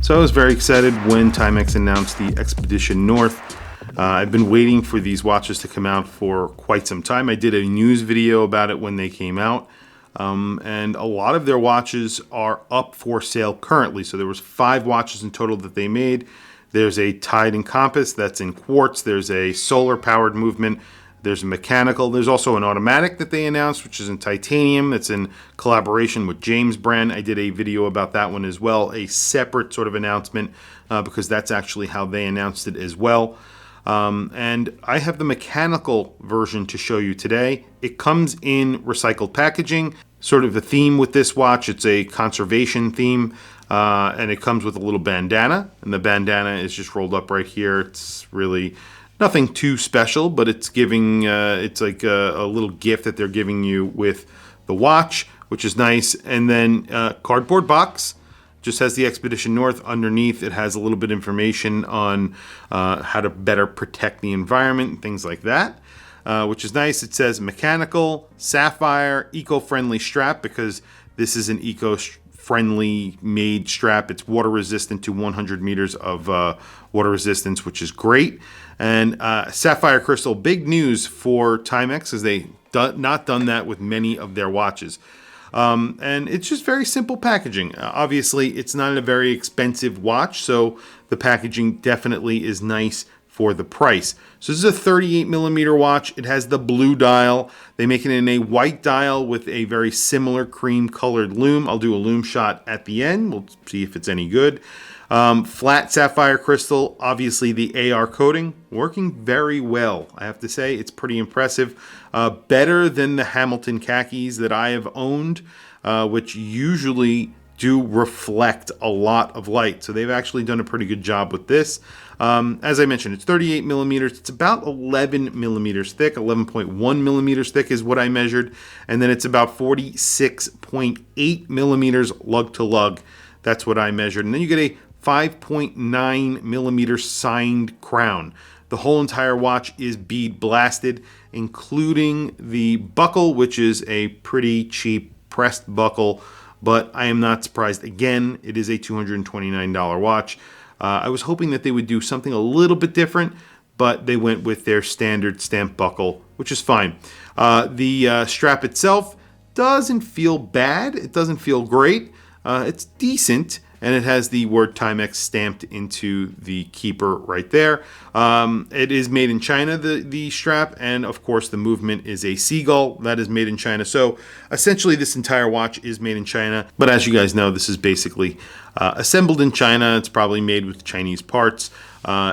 So I was very excited when Timex announced the Expedition North. I've been waiting for these watches to come out for quite some time. I did a news video about it when they came out. And a lot of their watches are up for sale currently. So there was 5 watches in total that they made. There's a TIDE-TEMP-COMPASS that's in quartz. There's a solar powered movement. There's a mechanical. There's also an automatic that they announced, which is in titanium. It's in collaboration with James brand. I did a video about that one as well, a separate sort of announcement because that's actually how they announced it as well. And I have the mechanical version to show you today. It comes in recycled packaging. Sort of the theme with this watch, it's a conservation theme, and it comes with a little bandana, and the bandana is just rolled up right here. It's really nothing too special, but it's giving, it's like a little gift that they're giving you with the watch, which is nice. And then cardboard box, just has the Expedition North underneath. It has a little bit of information on how to better protect the environment and things like that, which is nice. It says mechanical, sapphire, eco-friendly strap, because this is an eco-friendly made strap. It's water resistant to 100 meters of water resistance, which is great. And sapphire crystal, big news for Timex, as they not done that with many of their watches. And it's just very simple packaging. Obviously, it's not a very expensive watch, so the packaging definitely is nice for the price. So this is a 38 millimeter watch. It has the blue dial. They make it in a white dial with a very similar cream colored lume. I'll do a lume shot at the end. We'll see if it's any good. Flat sapphire crystal, obviously the AR coating, working very well. I have to say, it's pretty impressive. Better than the Hamilton Khakis that I have owned, which usually do reflect a lot of light. So they've actually done a pretty good job with this. As I mentioned, it's 38 millimeters. It's about 11 millimeters thick. 11.1 millimeters thick is what I measured. And then it's about 46.8 millimeters lug to lug. That's what I measured. And then you get a 5.9 millimeter signed crown. The whole entire watch is bead blasted, including the buckle, which is a pretty cheap pressed buckle, but I am not surprised. Again, it is a $229 watch. I was hoping that they would do something a little bit different, but they went with their standard stamp buckle, which is fine. The strap itself doesn't feel bad. It doesn't feel great. It's decent, and it has the word Timex stamped into the keeper right there. It is made in China, the strap, and of course the movement is a seagull. That is made in China. So essentially this entire watch is made in China, but as you guys know, this is basically assembled in China. It's probably made with Chinese parts.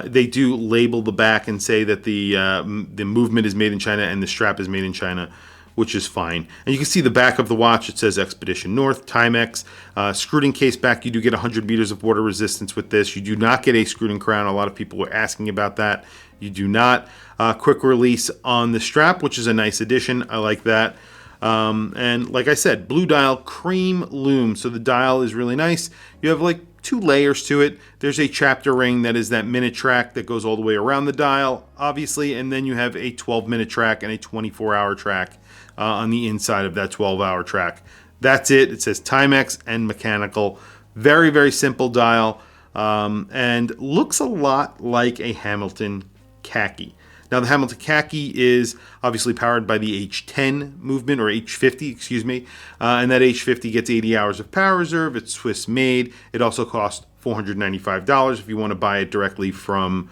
They do label the back and say that the movement is made in China and the strap is made in China, which is fine. And you can see the back of the watch. It says Expedition North, Timex. Screwed-in case back, you do get 100 meters of water resistance with this. You do not get a screwed-in crown. A lot of people were asking about that. You do not. Quick release on the strap, which is a nice addition. I like that. And like I said, blue dial, cream lume. So the dial is really nice. You have like 2 layers to it. There's a chapter ring that is that minute track that goes all the way around the dial, obviously, and then you have a 12-minute track and a 24-hour track on the inside of that 12-hour track. That's it. It says Timex and mechanical. Very, very simple dial, and looks a lot like a Hamilton Khaki. Now, the Hamilton Khaki is obviously powered by the H10 movement, or H50, excuse me. And that H50 gets 80 hours of power reserve. It's Swiss made. It also costs $495 if you want to buy it directly from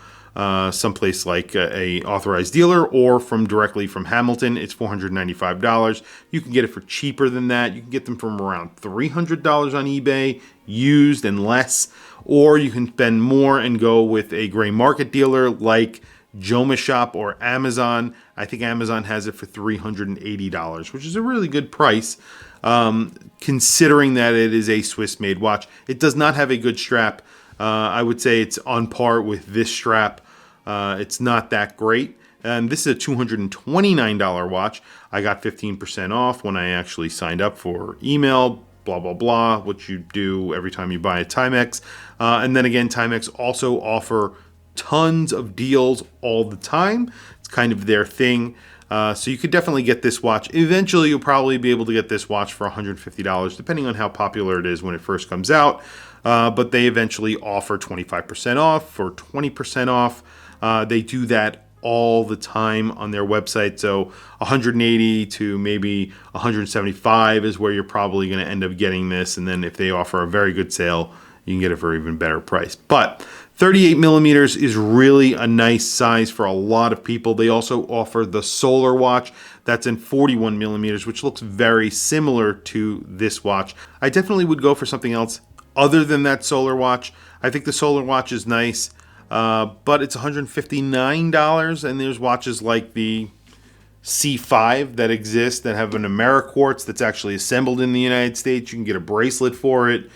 someplace like a authorized dealer, or directly from Hamilton. It's $495. You can get it for cheaper than that. You can get them from around $300 on eBay, used and less. Or you can spend more and go with a gray market dealer like Joma Shop or Amazon. I think Amazon has it for $380, which is a really good price, considering that it is a Swiss-made watch. It does not have a good strap. I would say it's on par with this strap. It's not that great. And this is a $229 watch. I got 15% off when I actually signed up for email, blah, blah, blah, which you do every time you buy a Timex. And then again, Timex also offer tons of deals all the time. It's kind of their thing. So you could definitely get this watch. Eventually, you'll probably be able to get this watch for $150, depending on how popular it is when it first comes out. But they eventually offer 25% off or 20% off. They do that all the time on their website. So 180 to maybe 175 is where you're probably going to end up getting this. And then if they offer a very good sale, you can get it for an even better price. But 38 millimeters is really a nice size for a lot of people. They also offer the solar watch that's in 41 millimeters, which looks very similar to this watch. I definitely would go for something else other than that solar watch. I think the solar watch is nice, but it's $159, and there's watches like the C5 that exist that have an AmeriQuartz that's actually assembled in the United States. You can get a bracelet for it.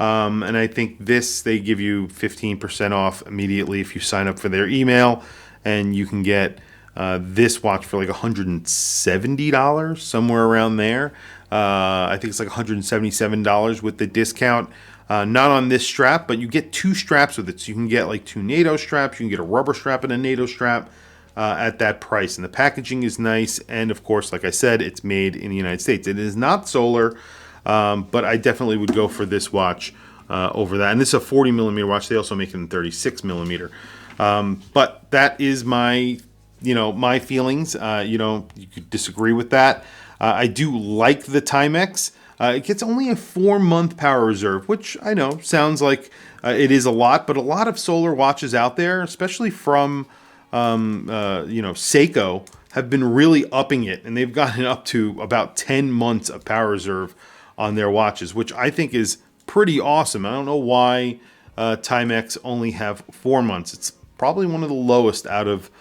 And I think this, they give you 15% off immediately if you sign up for their email, and you can get this watch for like $170, somewhere around there. I think it's like $177 with the discount. Not on this strap, but you get 2 straps with it. So you can get like 2 NATO straps. You can get a rubber strap and a NATO strap at that price. And the packaging is nice. And of course, like I said, it's made in the United States. It is not solar. But I definitely would go for this watch over that. And this is a 40 millimeter watch. They also make it in 36 millimeter. But that is my, my feelings. You could disagree with that. I do like the Timex. It gets only a 4-month power reserve, which I know sounds like it is a lot, but a lot of solar watches out there, especially from, Seiko, have been really upping it, and they've gotten up to about 10 months of power reserve on their watches, which I think is pretty awesome. I don't know why Timex only have 4 months. It's probably one of the lowest out of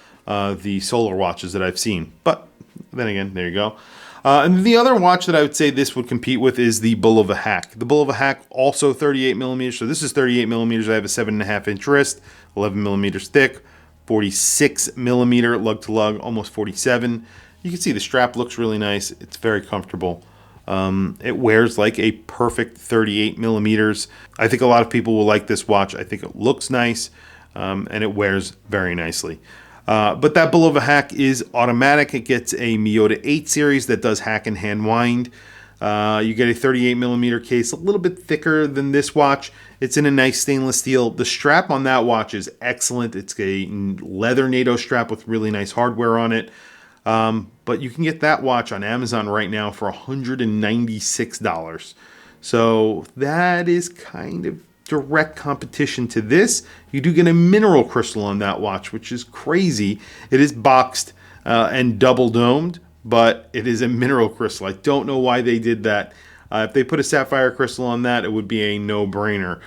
the solar watches that I've seen. But then again, there you go. And the other watch that I would say this would compete with is the Bulova Hack. The Bulova Hack, also 38 millimeters. So this is 38 millimeters. I have a 7.5-inch wrist, 11 millimeters thick, 46 millimeter lug to lug, almost 47. You can see the strap looks really nice. It's very comfortable. It wears like a perfect 38 millimeters. I think a lot of people will like this watch. I think it looks nice, and it wears very nicely. But that Bulova Hack is automatic. It gets a Miyota 8 series that does hack and hand wind. You get a 38 millimeter case, a little bit thicker than this watch. It's in a nice stainless steel. The strap on that watch is excellent. It's a leather NATO strap with really nice hardware on it. But you can get that watch on Amazon right now for $196. So that is kind of direct competition to this. You do get a mineral crystal on that watch, which is crazy. It is boxed and double domed, but it is a mineral crystal. I don't know why they did that. If they put a sapphire crystal on that, it would be a no-brainer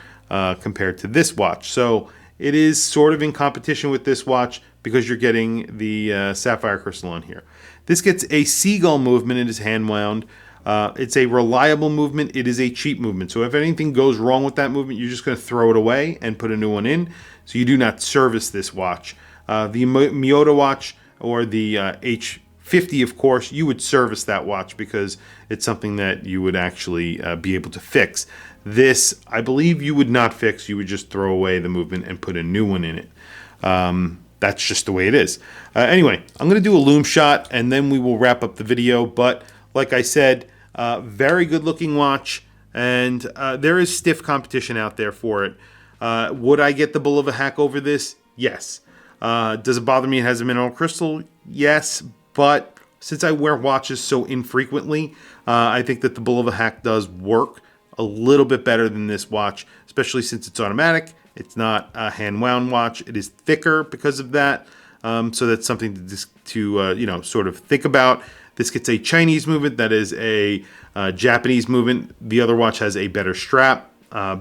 compared to this watch. So it is sort of in competition with this watch because you're getting the sapphire crystal on here. This gets a seagull movement. It is hand wound. It's a reliable movement. It is a cheap movement. So if anything goes wrong with that movement, you're just going to throw it away and put a new one in. So you do not service this watch. The Miyota watch or the H50, of course, you would service that watch because it's something that you would actually be able to fix. This, I believe you would not fix. You would just throw away the movement and put a new one in it. That's just the way it is. Anyway, I'm going to do a loom shot and then we will wrap up the video. But like I said, very good looking watch, and there is stiff competition out there for it. Would I get the Bulova Hack over this? Yes. Does it bother me it has a mineral crystal? Yes, but since I wear watches so infrequently, I think that the Bulova Hack does work a little bit better than this watch, especially since it's automatic. It's not a hand-wound watch. It is thicker because of that, so that's something to sort of think about. This gets a Chinese movement. That is a Japanese movement. The other watch has a better strap.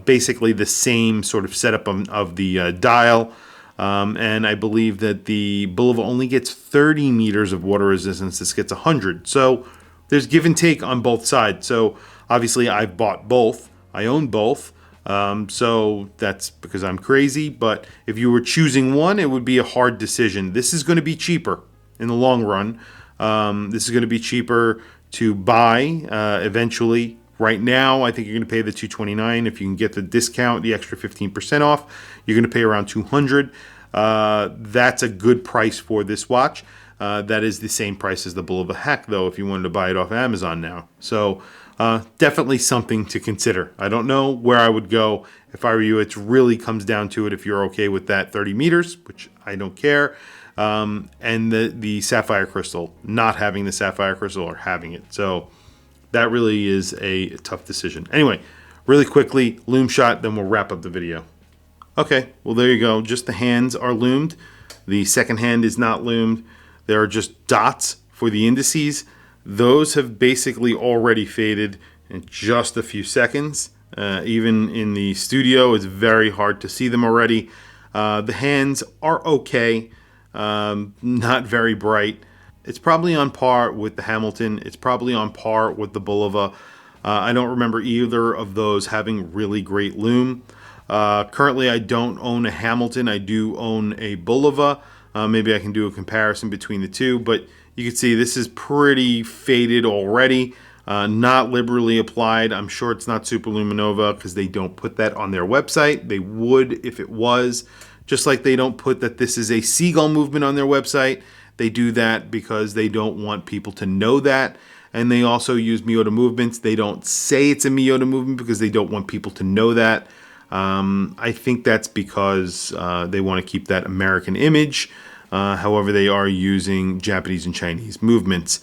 Basically the same sort of setup of the dial. And I believe that the Bulova only gets 30 meters of water resistance. This gets 100. So there's give and take on both sides. So obviously I've bought both. I own both. So that's because I'm crazy. But if you were choosing one, it would be a hard decision. This is going to be cheaper in the long run. This is going to be cheaper to buy eventually. Right now, I think you're going to pay the $229. If you can get the discount, the extra 15% off, you're going to pay around $200. That's a good price for this watch. That is the same price as the Bulova Hack, though, if you wanted to buy it off Amazon now. So definitely something to consider. I don't know where I would go if I were you. It really comes down to it if you're okay with that 30 meters, which I don't care, and the sapphire crystal, not having the sapphire crystal or having it. So that really is a tough decision. Anyway, really quickly, loom shot, then we'll wrap up the video. Okay, well there you go. Just the hands are loomed. The second hand is not loomed. There are just dots for the indices. Those have basically already faded in just a few seconds. Even in the studio, it's very hard to see them already. The hands are okay, not very bright. It's probably on par with the Hamilton. It's probably on par with the Bulova. I don't remember either of those having really great loom. Currently, I don't own a Hamilton. I do own a Bulova. Maybe I can do a comparison between the two, but you can see this is pretty faded already, not liberally applied. I'm sure it's not Super Luminova because they don't put that on their website. They would if it was, just like they don't put that this is a seagull movement on their website. They do that because they don't want people to know that. And they also use Miyota movements. They don't say it's a Miyota movement because they don't want people to know that. I think that's because they want to keep that American image. However, they are using Japanese and Chinese movements.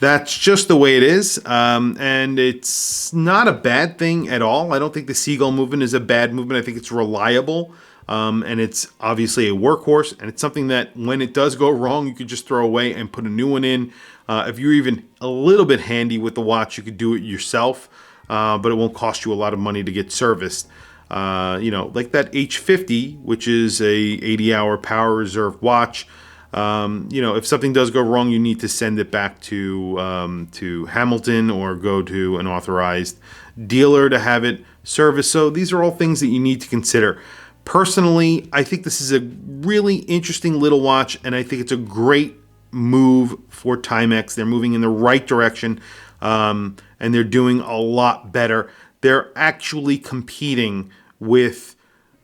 That's just the way it is, and it's not a bad thing at all. I don't think the seagull movement is a bad movement. I think it's reliable, and it's obviously a workhorse, and it's something that when it does go wrong, you could just throw away and put a new one in. If you're even a little bit handy with the watch, you could do it yourself, but it won't cost you a lot of money to get serviced. You know, like that H50, which is a 80-hour power reserve watch. You know, if something does go wrong, you need to send it back to Hamilton or go to an authorized dealer to have it serviced. So these are all things that you need to consider. Personally, I think this is a really interesting little watch, and I think it's a great move for Timex. They're moving in the right direction, and they're doing a lot better. They're actually competing with,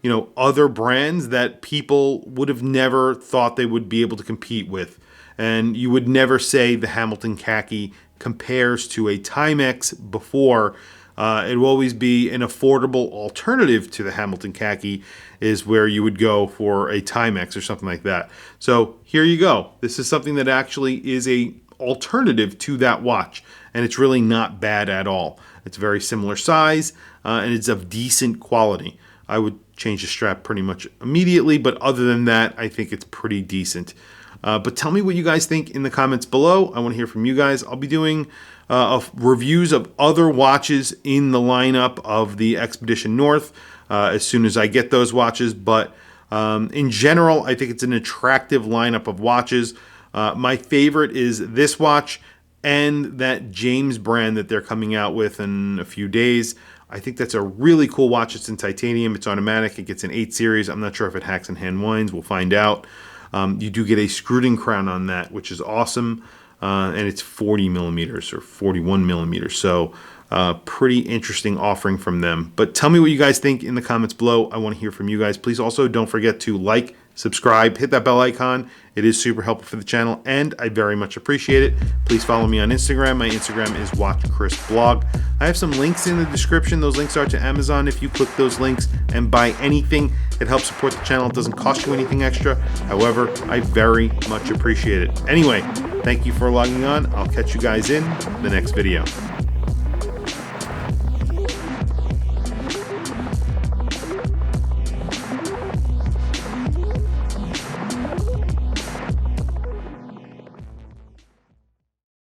you know, other brands that people would have never thought they would be able to compete with. And you would never say the Hamilton Khaki compares to a Timex before. It will always be an affordable alternative to the Hamilton Khaki is where you would go for a Timex or something like that. So here you go. This is something that actually is a alternative to that watch, and it's really not bad at all. It's very similar size, and it's of decent quality. I would change the strap pretty much immediately, but other than that, I think it's pretty decent. But tell me what you guys think in the comments below. I want to hear from you guys. I'll be doing reviews of other watches in the lineup of the Expedition North as soon as I get those watches. But in general, I think it's an attractive lineup of watches. My favorite is this watch and that James brand that they're coming out with in a few days. I think that's a really cool watch. It's in titanium. It's automatic. It gets an 8 series. I'm not sure if it hacks and hand winds. We'll find out. You do get a screwed-in crown on that, which is awesome. And it's 40 millimeters or 41 millimeters. So pretty interesting offering from them. But tell me what you guys think in the comments below. I want to hear from you guys. Please also don't forget to like, subscribe, hit that bell icon. It is super helpful for the channel, and I very much appreciate it. Please follow me on Instagram. My Instagram is WatchChrisBlog. I have some links in the description. Those links are to Amazon. If you click those links and buy anything, it helps support the channel. It doesn't cost you anything extra. However, I very much appreciate it. Anyway, thank you for logging on. I'll catch you guys in the next video.